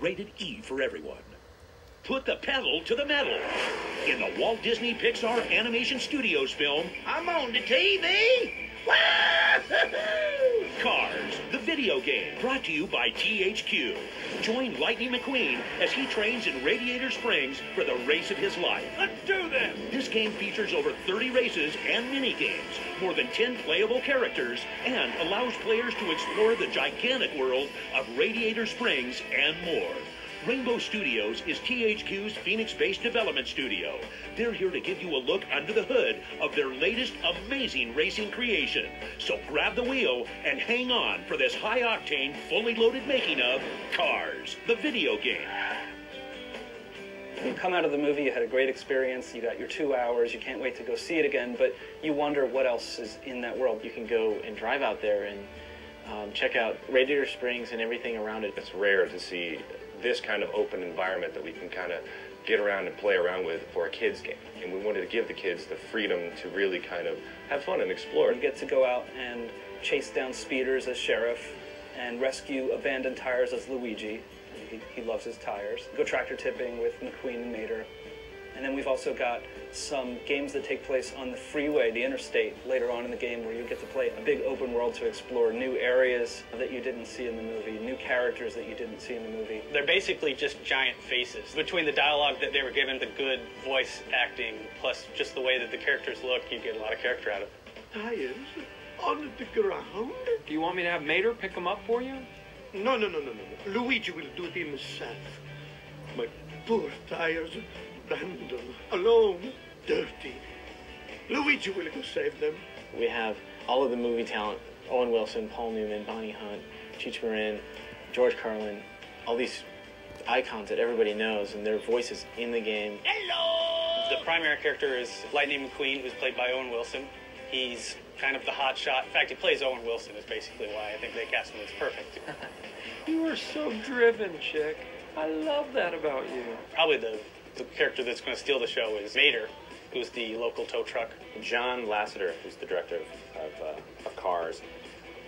rated E for everyone. Put the pedal to the metal. In the Walt Disney Pixar Animation Studios film, I'm on the TV. Cars, the video game, brought to you by THQ. Join Lightning McQueen as he trains in Radiator Springs for the race of his life. Let's do this. This game features over 30 races and mini-games, more than 10 playable characters, and allows players to explore the gigantic world of Radiator Springs and more. Rainbow Studios is THQ's Phoenix-based development studio. They're here to give you a look under the hood of their latest amazing racing creation. So grab the wheel and hang on for this high-octane, fully loaded making of Cars, the video game. You come out of the movie, you had a great experience, you got your 2 hours, you can't wait to go see it again, but you wonder what else is in that world. You can go and drive out there and check out Radiator Springs and everything around it. It's rare to see this kind of open environment that we can kind of get around and play around with for a kids game. And we wanted to give the kids the freedom to really kind of have fun and explore. You get to go out and chase down speeders as Sheriff and rescue abandoned tires as Luigi. He loves his tires. Go tractor tipping with McQueen and Mater. And then we've also got some games that take place on the freeway, the interstate, later on in the game, where you get to play a big open world to explore new areas that you didn't see in the movie, new characters that you didn't see in the movie. They're basically just giant faces. Between the dialogue that they were given, the good voice acting, plus just the way that the characters look, you get a lot of character out of it. Tires on the ground? Do you want me to have Mater pick them up for you? No. Luigi will do it himself. My poor tires, abandoned, alone, dirty. Luigi will go save them. We have all of the movie talent: Owen Wilson, Paul Newman, Bonnie Hunt, Cheech Marin, George Carlin, all these icons that everybody knows, and their voices in the game. Hello! The primary character is Lightning McQueen, who's played by Owen Wilson. He's kind of the hot shot. In fact, he plays Owen Wilson, is basically why I think they cast him as perfect. You are so driven, chick. I love that about you. Probably the character that's going to steal the show is Mater, who's the local tow truck. John Lasseter, who's the director of Cars,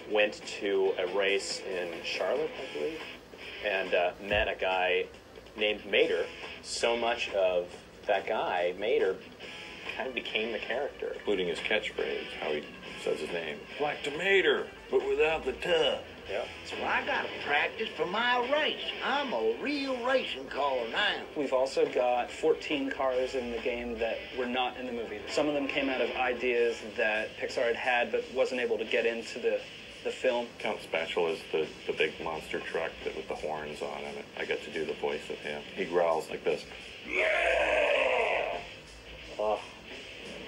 went to a race in Charlotte, I believe, and met a guy named Mater. So much of that guy, Mater, kind of became the character. Including his catchphrase, how he says his name. Like tomato, but without the tub. Yep. So I gotta practice for my race. I'm a real racing car now. We've also got 14 cars in the game that were not in the movie. Some of them came out of ideas that Pixar had but wasn't able to get into the film. Count Spatula is the big monster truck that with the horns on him. I get to do the voice of him. He growls like this. Yeah! Oh.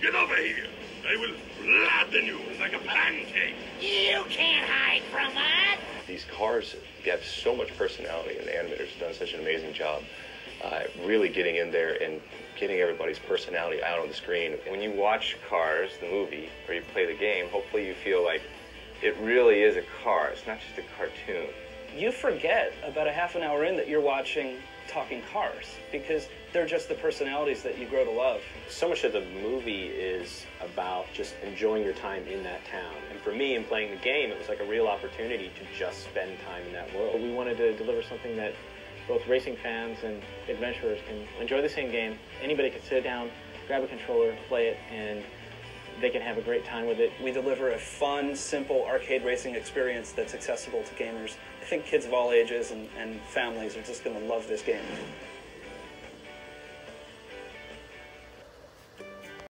Get over here! I will flatten you like a pancake! You can't hide from us! These cars have so much personality, and the animators have done such an amazing job really getting in there and getting everybody's personality out on the screen. When you watch Cars, the movie, or you play the game, hopefully you feel like it really is a car. It's not just a cartoon. You forget about a half an hour in that you're watching Talking Cars, because they're just the personalities that you grow to love. So much of the movie is about just enjoying your time in that town. And for me, in playing the game, it was like a real opportunity to just spend time in that world. We wanted to deliver something that both racing fans and adventurers can enjoy the same game. Anybody can sit down, grab a controller, play it, and they can have a great time with it. We deliver a fun, simple arcade racing experience that's accessible to gamers. I think kids of all ages and families are just going to love this game.